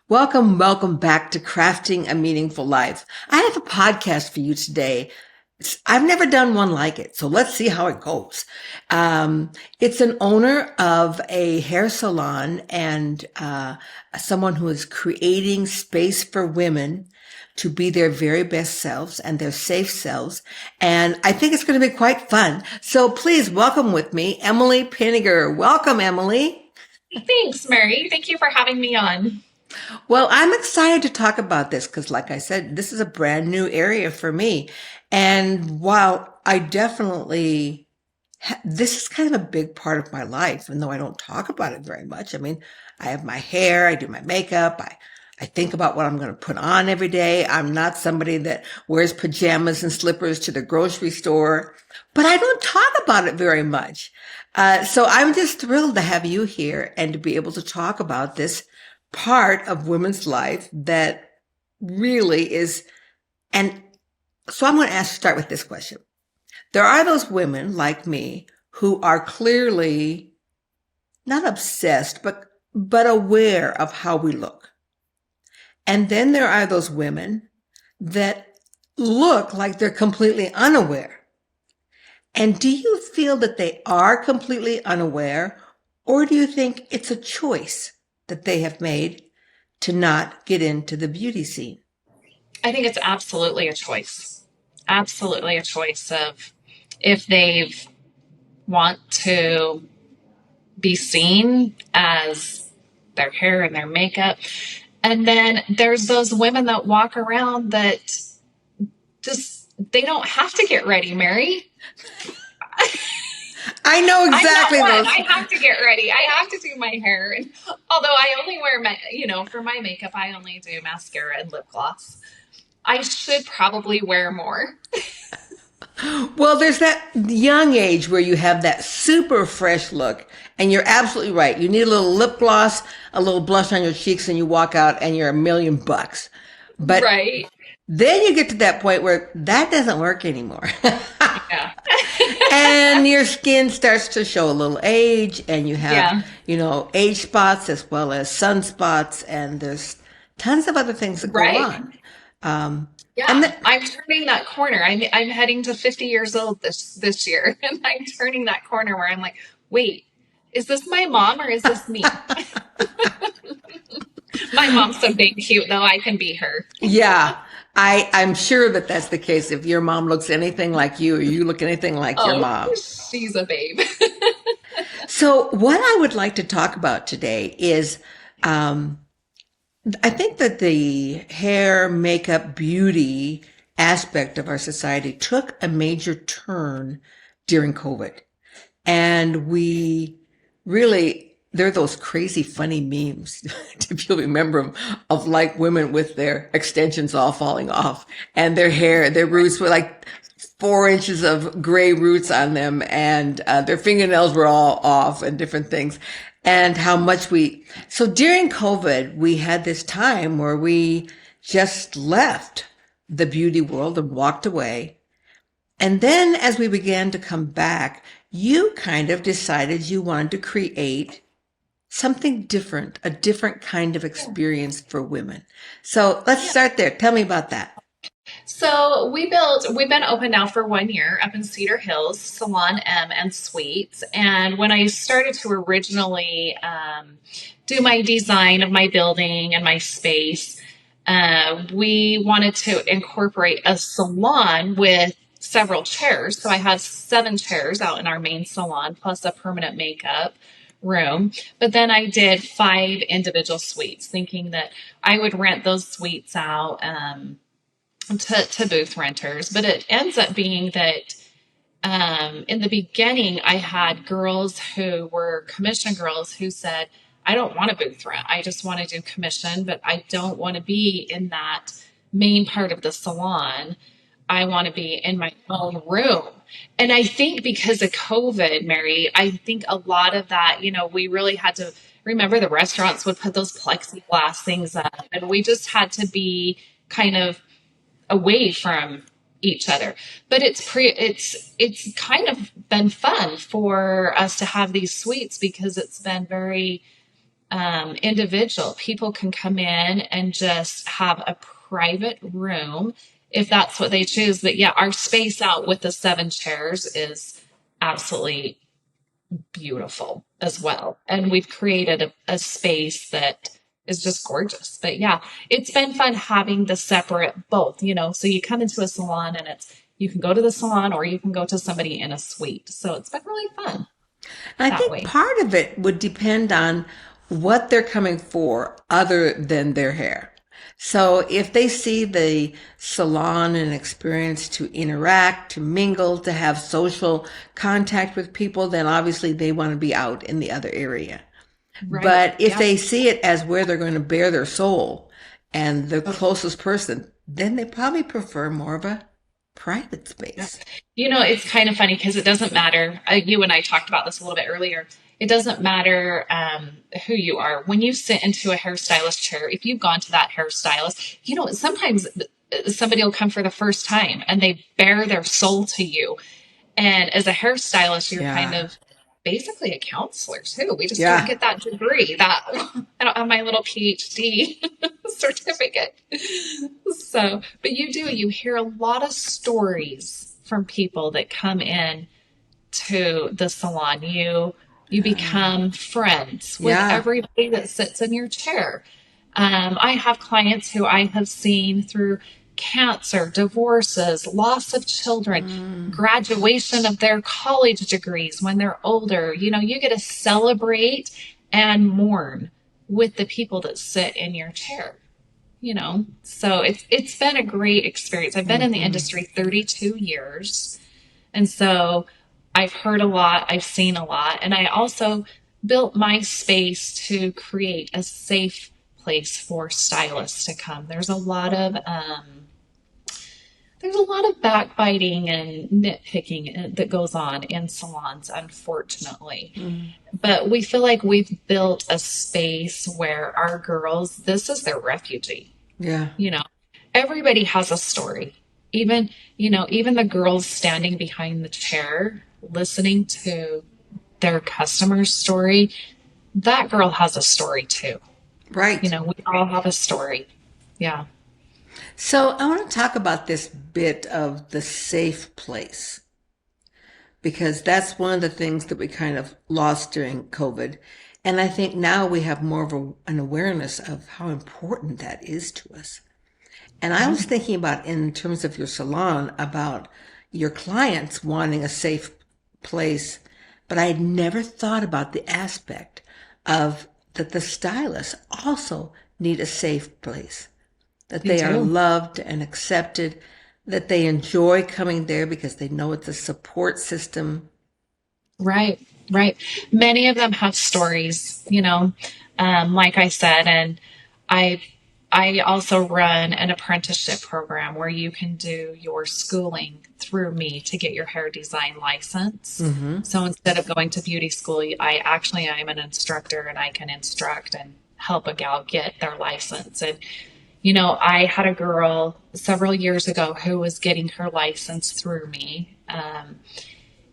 Welcome back to Crafting a Meaningful Life. I have a podcast for you today. I've never done one like it, so let's see how it goes. It's an owner of a hair salon and someone who is creating space for women to be their very best selves and their safe selves. And I think it's going to be quite fun. So please welcome with me, Emily Pinegar. Welcome, Emily. Thanks, Mary. Thank you for having me on. Well, I'm excited to talk about this because, like I said, this is a brand new area for me. And while I definitely, this is kind of a big part of my life, even though I don't talk about it very much. I mean, I have my hair, I do my makeup, I think about what I'm going to put on every day. I'm not somebody that wears pajamas and slippers to the grocery store, but I don't talk about it very much. So I'm just thrilled to have you here and to be able to talk about this part of women's life that really is. And so I'm going to start with this question. There are those women like me who are clearly not obsessed, but aware of how we look. And then there are those women that look like they're completely unaware. And do you feel that they are completely unaware, or do you think it's a choice that they have made to not get into the beauty scene? I think it's absolutely a choice. Absolutely a choice of if they want to be seen as their hair and their makeup. And then there's those women that walk around that just, they don't have to get ready, Mary. I know I'm not exactly one. those. I have to get ready. I have to do my hair. And although I only wear for my makeup, I only do mascara and lip gloss. I should probably wear more. Well, there's that young age where you have that super fresh look, and you're absolutely right. You need a little lip gloss, a little blush on your cheeks, and you walk out and you're $1,000,000. But Right. then you get to that point where that doesn't work anymore. Yeah. And your skin starts to show a little age, and you have, Yeah. age spots as well as sunspots, and there's tons of other things that go Right. on. Um, and Yeah. the, I'm turning that corner. I'm heading to 50 years old this year, and I'm turning that corner where I'm like, wait, is this my mom or is this me? My mom's so big cute though. I can be her. yeah, I'm sure that that's the case. If your mom looks anything like you, or you look anything like your Oh, mom. she's a babe. So, what I would like to talk about today is, um, I think that the hair, makeup, beauty aspect of our society took a major turn during COVID. And we really, there are those crazy funny memes, if you'll remember them, of like women with their extensions all falling off and their hair, their roots were like 4 inches of gray roots on them, and their fingernails were all off and different things. And how much so during COVID, we had this time where we just left the beauty world and walked away. And then as we began to come back, you kind of decided you wanted to create something different, a different kind of experience for women. So let's Yeah. start there. Tell me about that. So we've been open now for 1 year up in Cedar Hills, Salon M and Suites. And when I started to originally do my design of my building and my space, we wanted to incorporate a salon with several chairs. So I had 7 chairs out in our main salon, plus a permanent makeup room. But then I did 5 individual suites, thinking that I would rent those suites out. To booth renters, but it ends up being that in the beginning, I had girls who were commission girls who said, I don't want a booth rent. I just want to do commission, but I don't want to be in that main part of the salon. I want to be in my own room. And I think because of COVID, Mary, I think a lot of that, we really had to remember the restaurants would put those plexiglass things up, and we just had to be kind of away from each other. But it's kind of been fun for us to have these suites because it's been very individual. People can come in and just have a private room if that's what they choose. But yeah, our space out with the 7 chairs is absolutely beautiful as well. And we've created a space that is just gorgeous. But yeah, it's been fun having the separate both, So you come into a salon and you can go to the salon or you can go to somebody in a suite. So it's been really fun And I that think way. part of it would depend on what they're coming for other than their hair. So if they see the salon and experience to interact, to mingle, to have social contact with people, then obviously they want to be out in the other area. Right. But if Yeah. they see it as where they're going to bare their soul and the closest person, then they probably prefer more of a private Yeah. space. It's kind of funny because it doesn't matter. You and I talked about this a little bit earlier. It doesn't matter who you are. When you sit into a hairstylist chair, if you've gone to that hairstylist, sometimes somebody will come for the first time and they bare their soul to you. And as a hairstylist, you're kind Yeah. of basically a counselor too. We just don't Yeah. get that degree. That I don't have my little PhD certificate. So, but you hear a lot of stories from people that come in to the salon. You become friends with Yeah. everybody that sits in your chair. I have clients who I have seen through cancer, divorces, loss of children, graduation of their college degrees when they're older. You get to celebrate and mourn with the people that sit in your chair. So it's been a great experience. I've been in the industry 32 years, and so I've heard a lot, I've seen a lot, and I also built my space to create a safe place for stylists to come. There's a lot of backbiting and nitpicking that goes on in salons, unfortunately. But we feel like we've built a space where our girls, this is their refugee. Yeah. You know, everybody has a story. Even the girls standing behind the chair, listening to their customer's story, that girl has a story too. Right. We all have a story. Yeah. So I want to talk about this bit of the safe place because that's one of the things that we kind of lost during COVID. And I think now we have more of an awareness of how important that is to us. And I Yeah. was thinking about, in terms of your salon, about your clients wanting a safe place, but I had never thought about the aspect of that the stylists also need a safe place, that They they are do. loved and accepted, that they enjoy coming there because they know it's a support system. Right, right. Many of them have stories, like I said, and I I also run an apprenticeship program where you can do your schooling through me to get your hair design license. Mm-hmm. So instead of going to beauty school, I'm an instructor and I can instruct and help a gal get their license. And I had a girl several years ago who was getting her license through me.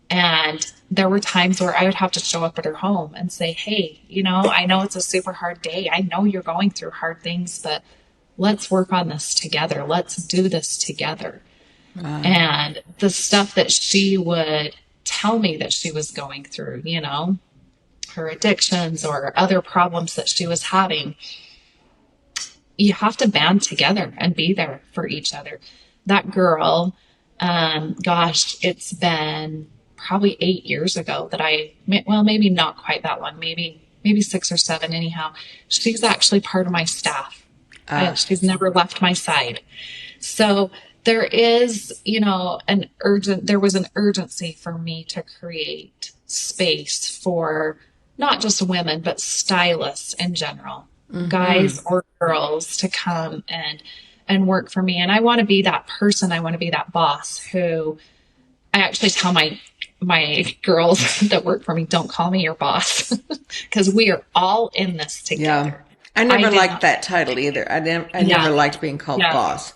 And there were times where I would have to show up at her home and say, hey, I know it's a super hard day. I know you're going through hard things, but let's work on this together. Let's do this together. Wow. And the stuff that she would tell me that she was going through, her addictions or other problems that she was having, you have to band together and be there for each other. That girl, gosh, it's been probably 8 years ago that well, maybe not quite that long, maybe 6 or 7 anyhow. She's actually part of my staff. Ah, She's never left my side. So there is, there was an urgency for me to create space for not just women, but stylists in general, mm-hmm. guys or girls to come and work for me. And I want to be that person. I want to be that boss who I actually tell my girls that work for me, don't call me your boss because we are all in this Yeah. together. I I never do liked not. that title either. I never Yeah. liked being called Yeah. boss.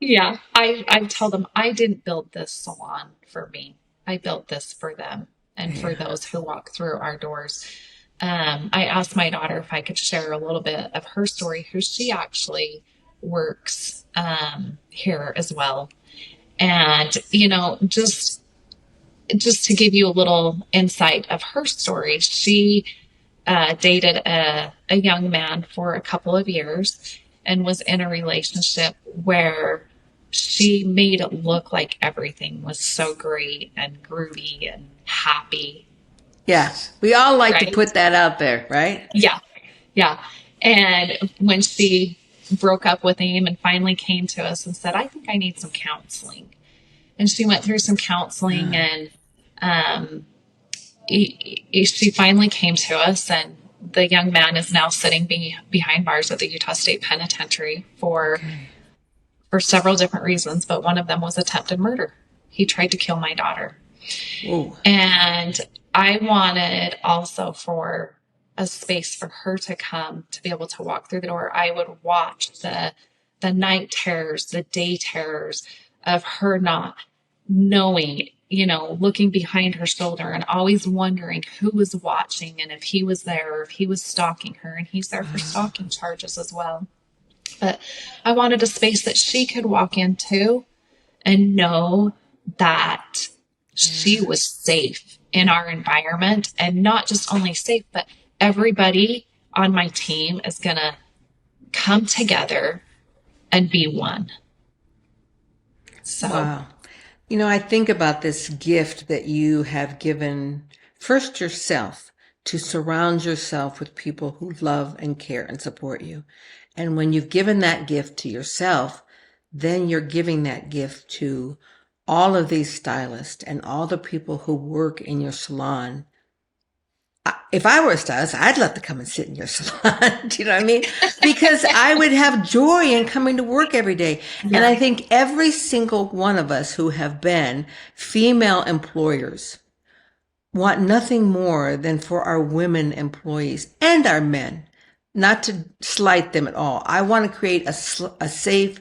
Yeah. I tell them I didn't build this salon for me. I built this for them and for Yeah. those who walk through our doors. I asked my daughter if I could share a little bit of her story, who she actually works here as well. And, just to give you a little insight of her story, she dated a young man for a couple of years and was in a relationship where she made it look like everything was so great and groovy and happy, Yeah. We all like to right? put that out there, right? Yeah, yeah. And when she broke up with him and finally came to us and said, I think I need some counseling. And she went through some counseling and um, she finally came to us, and the young man is now sitting behind bars at the Utah State Penitentiary Okay. for several different reasons, but one of them was attempted murder. He tried to kill my daughter. Whoa. And I wanted also for a space for her to come to be able to walk through the door. I would watch the night terrors, the day terrors of her not knowing, looking behind her shoulder and always wondering who was watching and if he was there or if he was stalking her. And he's there for stalking charges as well. But I wanted a space that she could walk into and know that she was safe in our environment, and not just only safe, but everybody on my team is going to come together and be one. So, Wow. I think about this gift that you have given first yourself to surround yourself with people who love and care and support you. And when you've given that gift to yourself, then you're giving that gift to all of these stylists and all the people who work in your salon. If I were a stylist, I'd love to come and sit in your salon. Do you know what I mean? Because I would have joy in coming to work every day. And yeah, I think every single one of us who have been female employers want nothing more than for our women employees and our men, not to slight them at all. I want to create a safe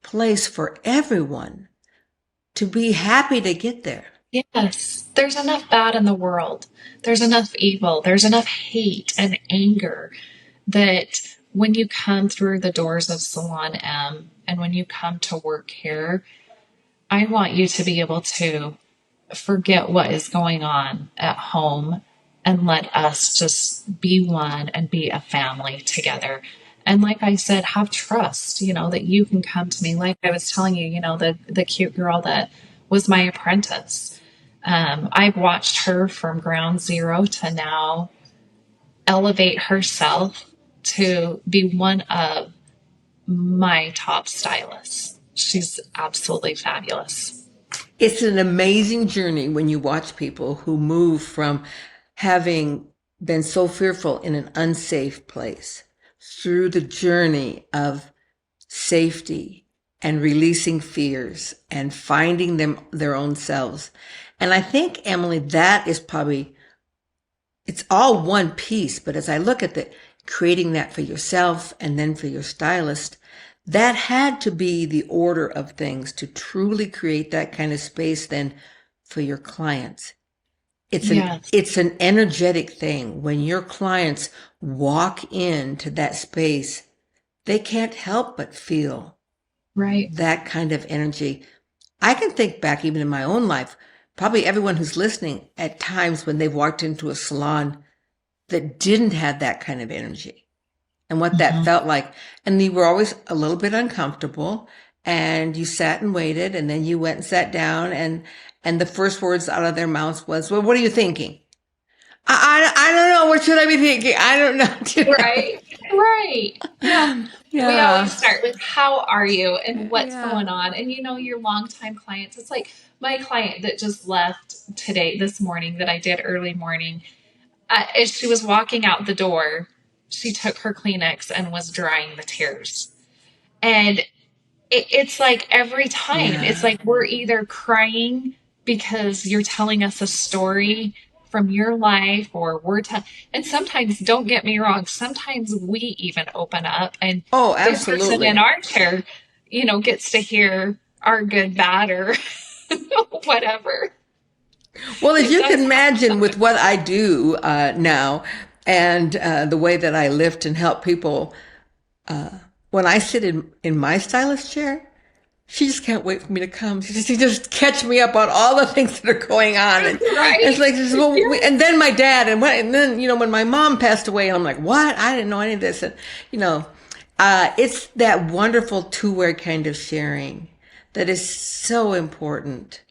place for everyone to be happy to get there. yes, there's enough bad in the world. There's enough evil. There's enough hate and anger that when you come through the doors of Salon M and when you come to work here, I want you to be able to forget what is going on at home and let us just be one and be a family together. And like I said, have trust, that you can come to me. Like I was telling you, the cute girl that was my apprentice. I've watched her from ground zero to now elevate herself to be one of my top stylists. She's absolutely fabulous. It's an amazing journey when you watch people who move from having been so fearful in an unsafe place through the journey of safety and releasing fears and finding their own selves. And I think, Emily, that is probably, it's all one piece, but as I look at creating that for yourself and then for your stylist, that had to be the order of things to truly create that kind of space then for your clients. Yes, It's an energetic thing. When your clients walk into that space, they can't help but feel right. that kind of energy. I can think back even in my own life, probably everyone who's listening at times when they've walked into a salon that didn't have that kind of energy and what that Mhm. felt like. And you were always a little bit uncomfortable and you sat and waited and then you went and sat down and the first words out of their mouths was, well, what are you thinking? I don't know. What should I be thinking? I don't know. Right, right. Yeah. We always Yeah. start with how are you and what's Yeah. going on. And your longtime clients, it's like my client that just left today, this morning, that I did early morning. As she was walking out the door, she took her Kleenex and was drying the tears. And it's like every time, it's Yeah. like we're either crying because you're telling us a story from your life, or and sometimes, don't get me wrong, sometimes we even open up and Oh, the person in absolutely. our chair, gets to hear our good, bad, or whatever. Well, if It you does can happen imagine with sometimes. what I do now, And the way that I lift and help people, when I sit in my stylist chair, she just can't wait for me to come. She just catch me up on all the things that are going on. And it's Right? like, and then my dad, and then, when my mom passed away, I'm like, what? I didn't know any of this. And, you know, it's that wonderful two-way kind of sharing that is so important.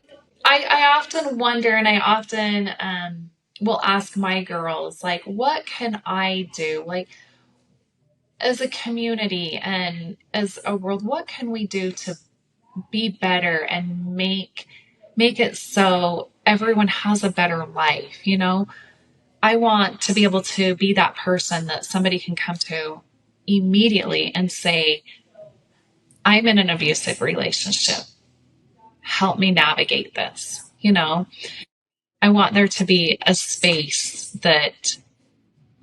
I often wonder, and I often will ask my girls, like, what can I do? Like, as a community and as a world, what can we do to be better and make it so everyone has a better life? I want to be able to be that person that somebody can come to immediately and say, I'm in an abusive relationship. Help me navigate this. I want there to be a space that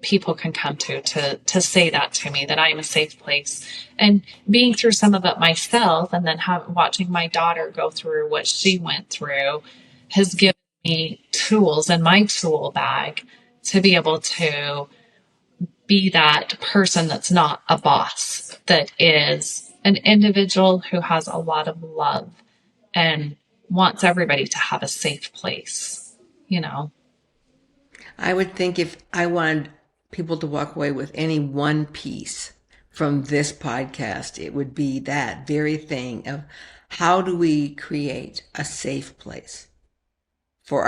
people can come to say that to me, that I'm a safe place. And being through some of it myself, and then watching my daughter go through what she went through, has given me tools in my tool bag to be able to be that person that's not a boss, that is an individual who has a lot of love and wants everybody to have a safe place, you know. I would think if I wanted people to walk away with any one piece from this podcast, it would be that very thing of how do we create a safe place for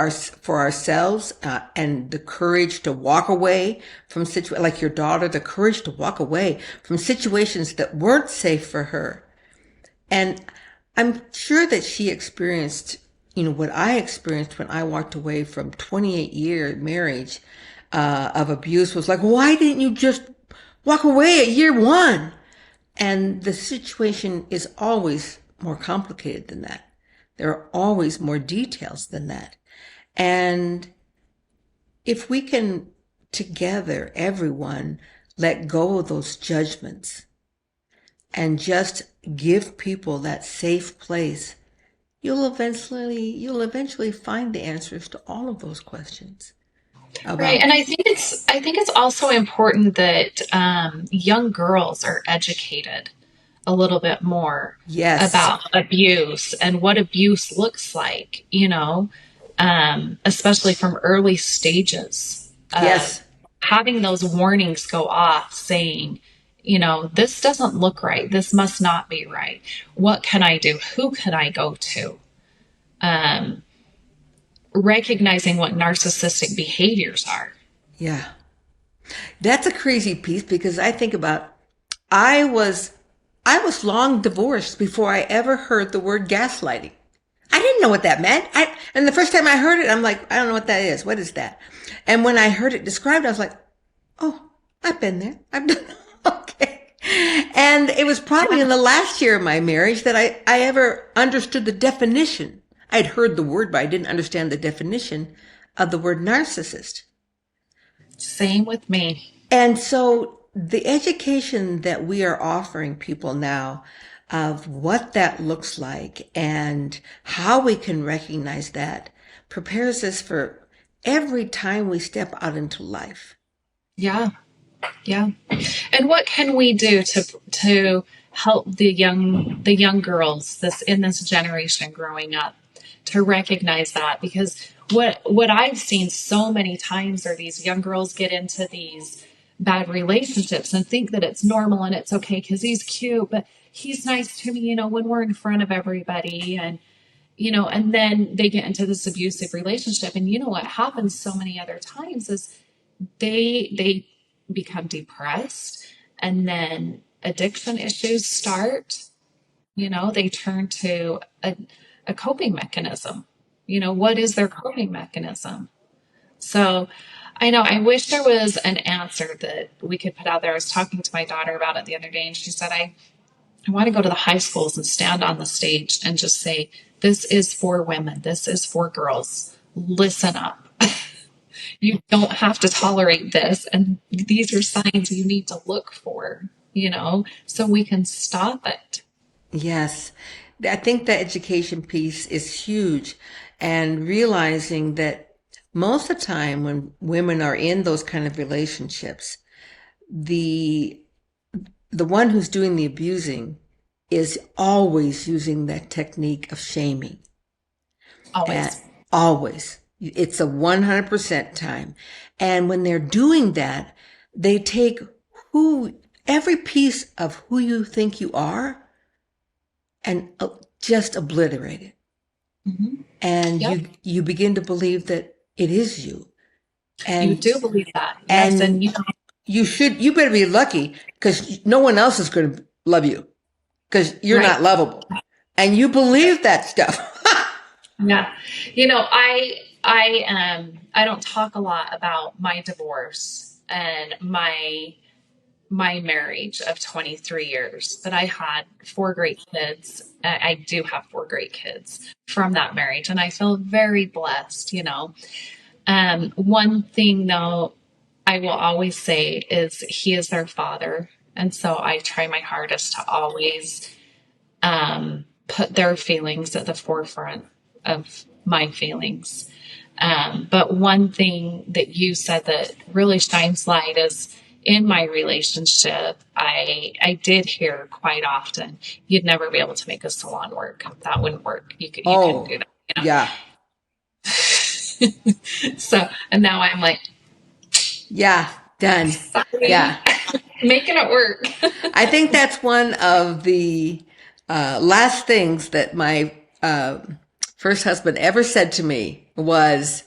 ourselves, and the courage to walk away from like your daughter, the courage to walk away from situations that weren't safe for her. And I'm sure that she experienced, what I experienced when I walked away from 28-year marriage of abuse was like, why didn't you just walk away at year one? And the situation is always more complicated than that. There are always more details than that. And if we can together, everyone, let go of those judgments and just give people that safe place, you'll eventually find the answers to all of those questions Right, about. and I think it's also important that young girls are educated a little bit more Yes, about abuse and what abuse looks like, especially from early stages of yes, having those warnings go off saying, this doesn't look right. This must not be right. What can I do? Who can I go to? Um, Recognizing what narcissistic behaviors are. yeah. That's a crazy piece because I think about I was I was long divorced before I ever heard the word gaslighting. I didn't know what that meant. And the first time I heard it, I'm like, I don't know what that is. What is that? And when I heard it described, I was like, oh, I've been there. I've done, okay. And it was probably in the last year of my marriage that I ever understood the definition. I'd heard the word, but I didn't understand the definition of the word narcissist. Same with me. And so the education that we are offering people now of what that looks like and how we can recognize that prepares us for every time we step out into life. Yeah, yeah. And what can we do to help the young girls this generation growing up to recognize that? Because what I've seen so many times are these young girls get into these bad relationships and think that it's normal and it's okay because he's cute, but he's nice to me, when we're in front of everybody, and then they get into this abusive relationship. And what happens so many other times is they become depressed, and then addiction issues start. They turn to a coping mechanism. What is their coping mechanism? So I know, I wish there was an answer that we could put out there. I was talking to my daughter about it the other day, and she said, I want to go to the high schools and stand on the stage and just say, this is for women, this is for girls, listen up. You don't have to tolerate this. And these are signs you need to look for, so we can stop it. Yes. I think the education piece is huge and realizing that most of the time when women are in those kind of relationships, the the one who's doing the abusing is always using that technique of shaming. And Always. always. It's a 100% time. And when they're doing that, they take who every piece of who you think you are and just obliterate it. Hmm. And Yep. you begin to believe that it is you. You And do believe that. Yes. And, and you better be lucky because no one else is going to love you because you're right. not lovable. And you believe that stuff. Yeah. I don't talk a lot about my divorce and my marriage of 23 years, but I had four great kids. I do have four great kids from that marriage, and I feel very blessed, you know. One thing though, I will always say is he is their father. And so I try my hardest to always put their feelings at the forefront of my feelings. But one thing that you said that really shines light is in my relationship, I did hear quite often, you'd never be able to make a salon work. That wouldn't work. You couldn't Oh, do that, you yeah. know? So, and now I'm like, Yeah. Done. sorry, Yeah. making it work. I think that's one of the last things that my first husband ever said to me was,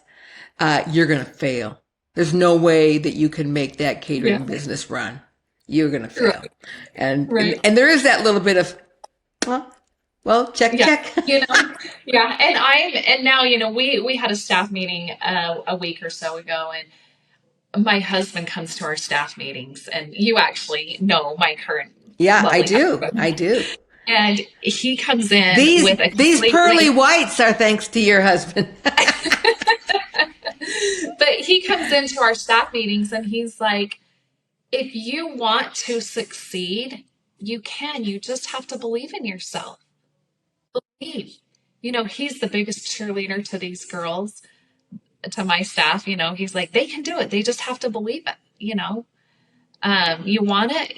"You're going to fail. There's no way that you can make that Yeah, catering business run. You're going to fail." right, And right. and there is that little bit of, well, check, Yeah, check. you know, yeah. And now, you know, we had a staff meeting a week or so ago, and my husband comes to our staff meetings, and you actually know my current Yeah, I lovely do. husband. I do. And he comes in These with a these pearly completely, whites are thanks to your husband. but he comes into our staff meetings and he's like, if you want to succeed, you can. You just have to believe in yourself. Believe. You know, he's the biggest cheerleader to these girls, to my staff. You know, he's like, they can do it. They just have to believe it. You know, you want it,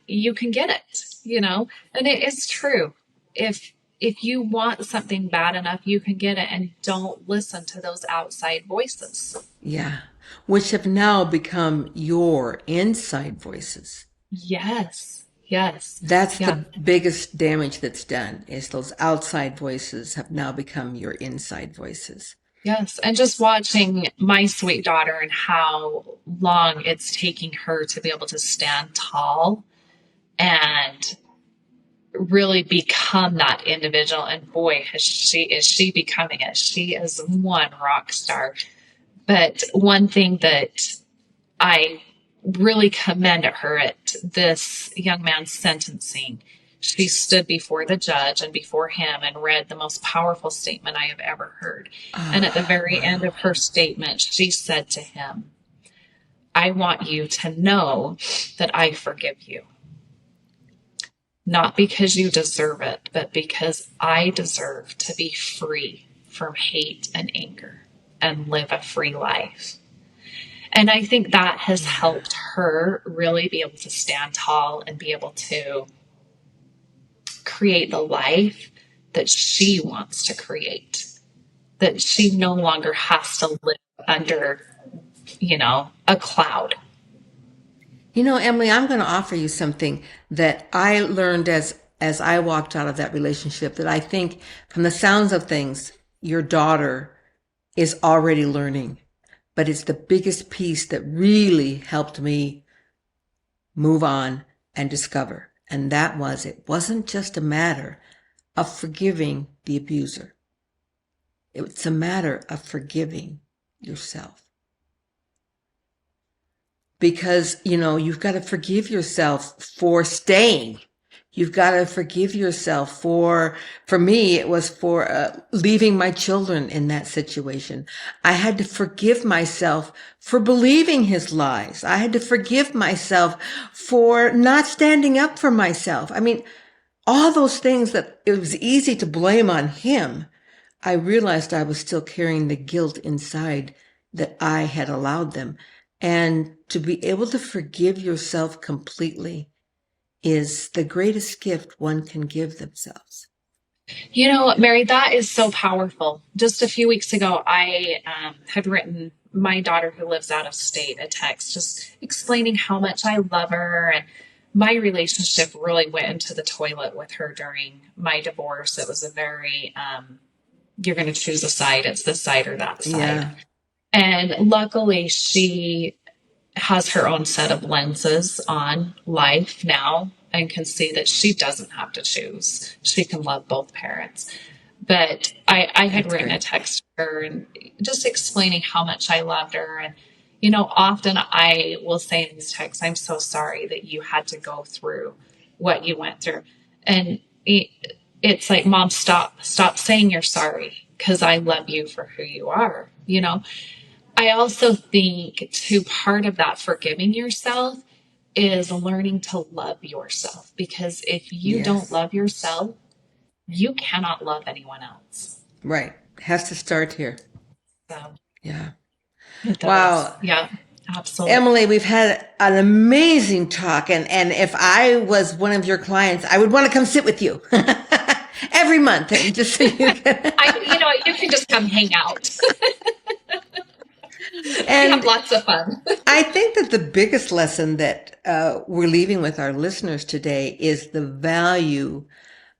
you can get it. You know, and it is true. If you want something bad enough, you can get it, and don't listen to those outside voices. Yeah, which have now become your inside voices. Yes, yes, That's yeah. the biggest damage that's done is those outside voices have now become your inside voices. Yes, and just watching my sweet daughter and how long it's taking her to be able to stand tall and really become that individual. And boy, is she becoming it. She is one rock star. But one thing that I really commend her at this young man's sentencing, she stood before the judge and before him and read the most powerful statement I have ever heard. And at the Ah, very end wow. of her statement, she said to him, I want you to know that I forgive you. Not because you deserve it, but because I deserve to be free from hate and anger and live a free life. And I think that has Yeah. helped her really be able to stand tall and be able to create the life that she wants to create, that she no longer has to live under, you know, a cloud. You know, Emily, I'm going to offer you something that I learned as I walked out of that relationship that I think from the sounds of things your daughter is already learning, but it's the biggest piece that really helped me move on and discover. And that was it wasn't just a matter of forgiving the abuser. It's a matter of forgiving yourself. Because, you know, you've got to forgive yourself for staying. You've got to forgive yourself for me, it was for leaving my children in that situation. I had to forgive myself for believing his lies. I had to forgive myself for not standing up for myself. I mean, all those things that it was easy to blame on him. I realized I was still carrying the guilt inside that I had allowed them. And to be able to forgive yourself completely is the greatest gift one can give themselves. You know, Mary, that is so powerful. Just a few weeks ago, I had written my daughter who lives out of state a text just explaining how much I love her. And my relationship really went into the toilet with her during my divorce. It was a very, you're going to choose a side, it's this side or that side. Yeah, And luckily, she has her own set of lenses on life now and can see that she doesn't have to choose. She can love both parents. But I had that's written a great. text to her and just explaining how much I loved her. And, you know, often I will say in these texts, I'm so sorry that you had to go through what you went through. And it's like, Mom, stop saying you're sorry because I love you for who you are, you know? I also think too, part of that forgiving yourself is learning to love yourself, because if you don't Yes, love yourself, you cannot love anyone else. right. Has to start here. So Yeah. it does. Wow. Yeah, absolutely. Emily, we've had an amazing talk. And if I was one of your clients, I would want to come sit with you every month. And just so you can. You know, you can just come hang out. We have And lots of fun. I think that the biggest lesson that we're leaving with our listeners today is the value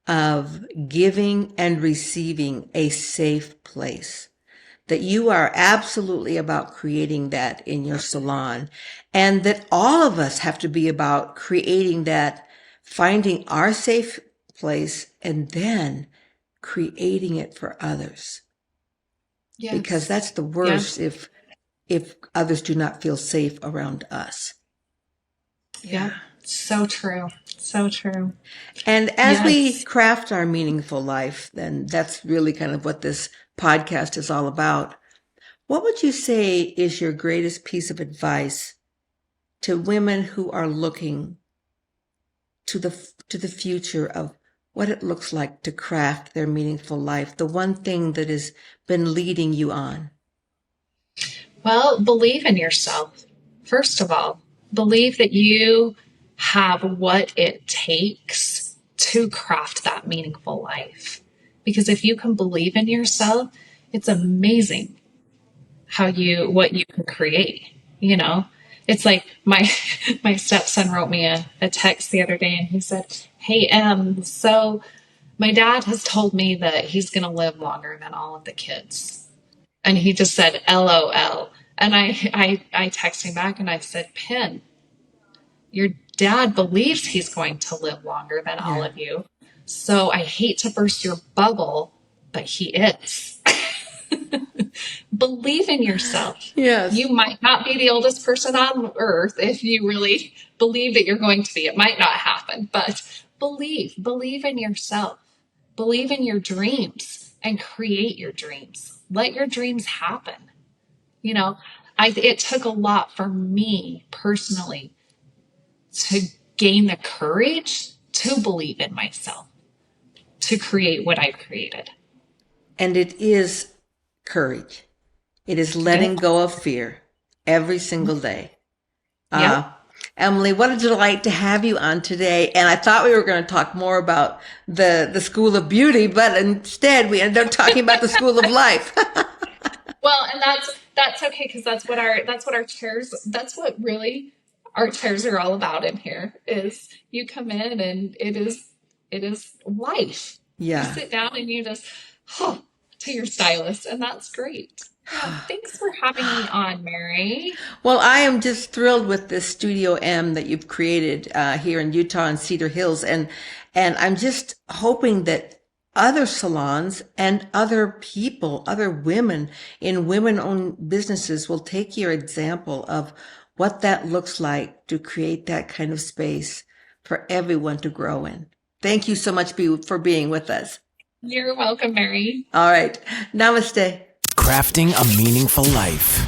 of giving and receiving a safe place. That you are absolutely about creating that in your salon, and that all of us have to be about creating that, finding our safe place, and then creating it for others. Because Yes. that's the worst Yes. if others do not feel safe around us. Yeah. Yeah. So true. So true. And as we Yes. craft our meaningful life, then that's really kind of what this podcast is all about. What would you say is your greatest piece of advice to women who are looking to the future of what it looks like to craft their meaningful life? The one thing that has been leading you on. Well, believe in yourself. First of all, believe that you have what it takes to craft that meaningful life. Because if you can believe in yourself, it's amazing what you can create, you know? It's like my stepson wrote me a text the other day and he said, "Hey, so my dad has told me that he's going to live longer than all of the kids." And he just said, LOL. And I texted him back and I said, Pin, your dad believes he's going to live longer than all Yeah. of you. So I hate to burst your bubble, but he is. Believe in yourself. You Yes. might not be the oldest person on earth if you really believe that you're going to be. It might not happen, but believe in yourself. Believe in your dreams and create your dreams. Let your dreams happen. You know, it took a lot for me personally to gain the courage to believe in myself, to create what I've created. And it is courage. It is letting Yep. go of fear every single day. Yep. Uh, Emily, what a delight to have you on today. And I thought we were going to talk more about the School of Beauty, but instead we ended up talking about the School of Life. Well, and that's okay, because that's what our chairs, that's what really our chairs are all about in here. Is you come in and it is life. You Yeah. sit down and you just to your stylist, and that's great. Yeah, thanks for having me on, Mary. Well, I am just thrilled with this Studio M that you've created here in Utah and Cedar Hills, and I'm just hoping that other salons and other people, other women in women-owned businesses will take your example of what that looks like to create that kind of space for everyone to grow in. Thank you so much for being with us. You're welcome, Mary. All right. Namaste. Crafting a meaningful life.